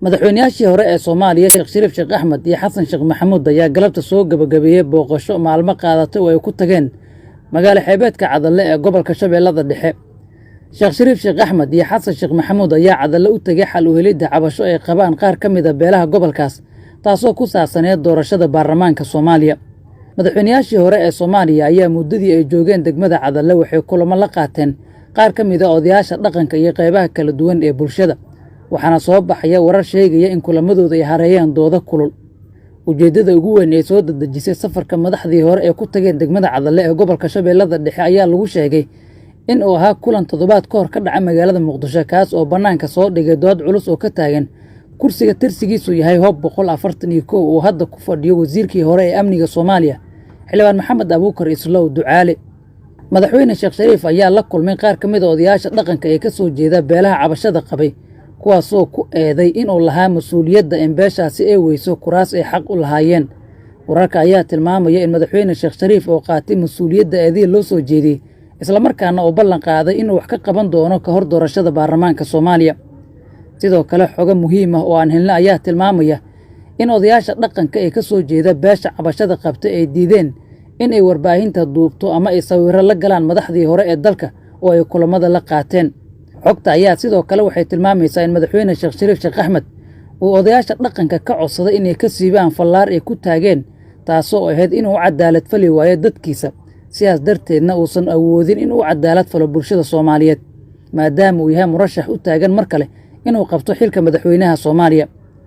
madaxweynayaashii hore ee Soomaaliya Sheekh Shariif Sheekh Axmed iyo Xasan Sheekh Maxamuud ayaa galabta soo gabagabeeyay booqasho maalmo qaadatay oo ay ku tageen magaalo xeebeedka Cadalle ee gobolka Shabeellada Dhexe. Sheekh Shariif Sheekh Axmed iyo Xasan Sheekh Maxamuud ayaa Cadalle u tagay xal u helidda cabasho ay qabaan qaar ka mid ah beelaha gobolkaas, taasoo ku saabsaneyd doorashada baarlamaanka Soomaaliya. madaxweynayaashii hore ee Soomaaliya ayaa muddadii ay joogeen degmada Cadalle waxay kulamo la qaateen qaar ka mid ah odayaasha dhaqanka iyo qaybaha kala duwan ee bulshada, waxaana soo baxaya warar sheegaya in kulamadooda ay hareeyaan doodo kulul. ujeeddada ugu weyn ee soo dedejisay safarka madaxdii hore ee ku tageen degmada Cadalle ee gobolka Shabeellada Dhexe ayaa lagu sheegay in uu ahaa kulan toddobaad ka hor ka dhaca magaalada Muqdisho, kaas oo bannaanka soo dhigay dood culus oo ka taagan kursiga tirsigiisu yahay Hoob 141 oo hadda ku fadhiyo wasiirkii hore ee amniga Soomaaliya xildhibaan Maxamed Abuukar Islow Ducaale. madaxweyne Sheekh Shariif ayaa la kulmay qaar ka mid ah odayaasha dhaqanka ee ka soo jeeda beelaha cabashada qabay, kuwaasoo ku eeday inuu lahaa mas'uuliyadda in beeshaasi ay weyso kuraas ay xaq u lahaayeen. wararka ayaa tilmaamaya in madaxweyne Sheekh Shariif oo qaatay mas'uuliyadda eedii loo soo jeediyey, isla markaana uu ballan qaaday inuu wax ka qaban doono ka hor doorashada baarlamaanka Soomaaliya. sidoo kale xogo muhiim ah oo aan helnay ayaa tilmaamaya in odayaasha dhaqanka ee ka soo jeeda beesha cabashada qabta ay diideen in ay warbaahinta duubto ama ay sawirro la galaan madaxdii hore ee dalka oo ay kulamada la qaateen. xogta ayaa sidoo kale waxay tilmaamaysaa in madaxweyne Sheekh Shariif Sheekh Axmed uu odayaasha dhaqanka ka codsaday inay ka siibaan fallaar ay ku taageen, taasoo ahayd inuu cadaalad fali waayo dadkiisa, sidaas darteedna uusan awoodin inuu cadaalad falo bulshada Soomaaliyeed, maadaama uu yahay murashax u taagan mar kale inuu qabto xilka madaxweynaha Soomaaliya.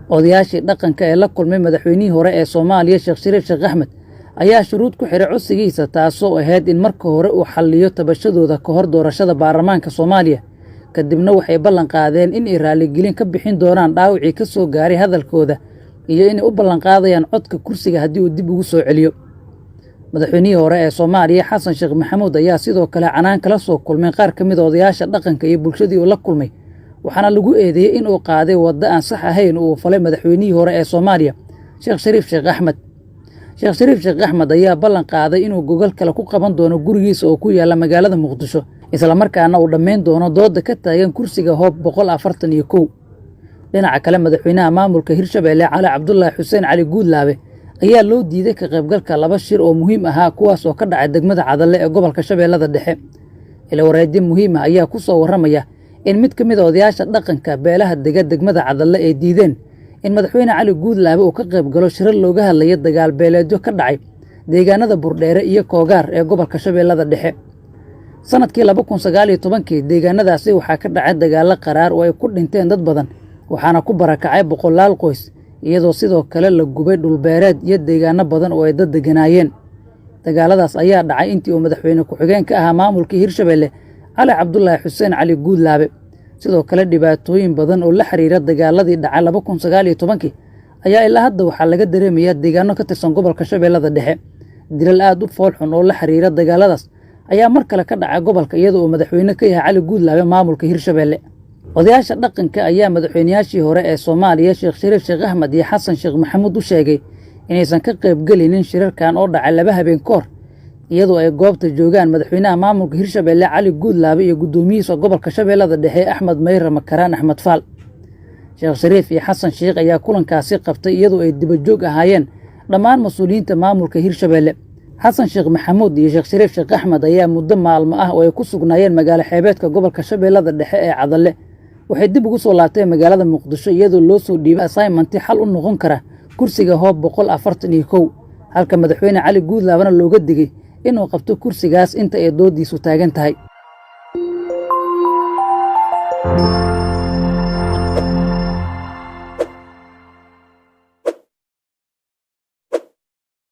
odayaashii dhaqanka ee la kulmay madaxweynihii hore ee Soomaaliya Sheekh Shariif Sheekh Axmed ayaa shuruud ku xiray codsigiisa, taasoo ahayd in marka hore uu xalliyo tabashadooda ka hor doorashada baarlamaanka Soomaaliya. kadibna waxay ballan qaadeen in ay raaligelin ka bixin doonaan dhaawacii ka soo gaaray hadalkooda iyo inay u ballan qaadayaan codka kursiga haddii uu dib ugu soo celiyo. madaxweynihii hore ee Soomaaliya Xasan Sheekh Maxamuud ayaa sidoo kale canaan kala soo kulmay qaar ka mid ah odayaasha dhaqanka iyo bulshadii uu la kulmay, waxaana lagu eedeeyey in uu qaaday waddo aan sax ahayn oo uu falay madaxweynihii hore ee Soomaaliya Sheekh Shariif Sheekh Axmed. Sheekh Shariif Sheekh Axmed ayaa ballan qaaday inuu gogol kale ku qaban doono gurigiisa oo ku yaalla magaalada Muqdisho, isla markaana uu dhammayn doono dooda ka taagan kursiga Hoob 141. dhinaca kale, madaxweynaha maamulka Hirshabeelle Cali Cabdullaahi Xuseen Cali Guudlaabe ayaa loo diiday ka qaybgalka laba shir oo muhiim ahaa, kuwaas oo ka dhacay degmada Cadalle ee gobolka Shabeellada Dhexe. wareedyo muhiim ah ayaa ku soo warramaya in mid ka mid ah odayaasha dhaqanka beelaha degmada Cadalle ay diideen in madaxweyne Cali Guudlaabe uu ka qaybgalo shirar looga hadlayo dagaal beeleedyo ka dhacay deegaanada Burdheere iyo Koogaar ee gobolka Shabeellada Dhexe. sanadkii 2019 deegaanadaasi waxaa ka dhacay dagaalo qaraar oo ay ku dhinteen dad badan, waxaana ku barakacay boqolaal qoys, iyadoo sidoo kale la gubay dhulbeereed iyo deegaano badan oo ay dad deganaayeen. dagaaladaas ayaa dhacay intii uu madaxweyne ku-xigeen ka ahaa maamulkii Hirshabeelle Cali Cabdullaahi Xuseen Cali Guudlaabe. sidoo kale dhibaatooyin badan oo la xiriira dagaaladii dhacay 2019 ayaa ilaa hadda waxaa laga dareemayaa deegaano ka tirsan gobolka Shabeellada Dhexe. dilal aad u fool xun oo la xiriira dagaaladaas ayaa mar kale ka dhacay gobolka, iyadoo uu madaxweyne ka yahay Cali Guudlaabe maamulka Hirshabeelle. odayaasha dhaqanka ayaa madaxweynayaashii hore ee Soomaaliya Sheekh Shariif Sheekh Axmed iyo Xasan Sheekh Maxamuud u sheegay inaysan ka qaybgelinin shirarkan oo dhacay 2 habeen ka hor, iyadoo ay goobta joogaan madaxweynaha maamulka Hirshabeelle Cali Guudlaabe iyo gudoomiyihiisa gobolka Shabeellada Dhexe Axmed Mayre Makaraan Axmed Faal. Sheekh Shariif iyo Xasan Sheekh ayaa kulankaasi qabtay iyadoo ay dibajoog ahaayeen dhammaan mas'uuliyiinta maamulka Hirshabeelle. Xasan Sheekh Maxamuud iyo Sheekh Shariif Sheekh Axmed ayaa muddo maalmo ah oo ay ku sugnaayeen magaalo xeebeedka gobolka Shabeellada Dhexe ee Cadalle waxay dib ugu soo laabteen magaalada Muqdisho, iyadoo loo soo dhiibay assignment xal u noqon kara kursiga Hoob 141, halka madaxweyne Cali Guudlaabena looga digay inuu qabto kursigaas inta ay doodiisu taagan tahay.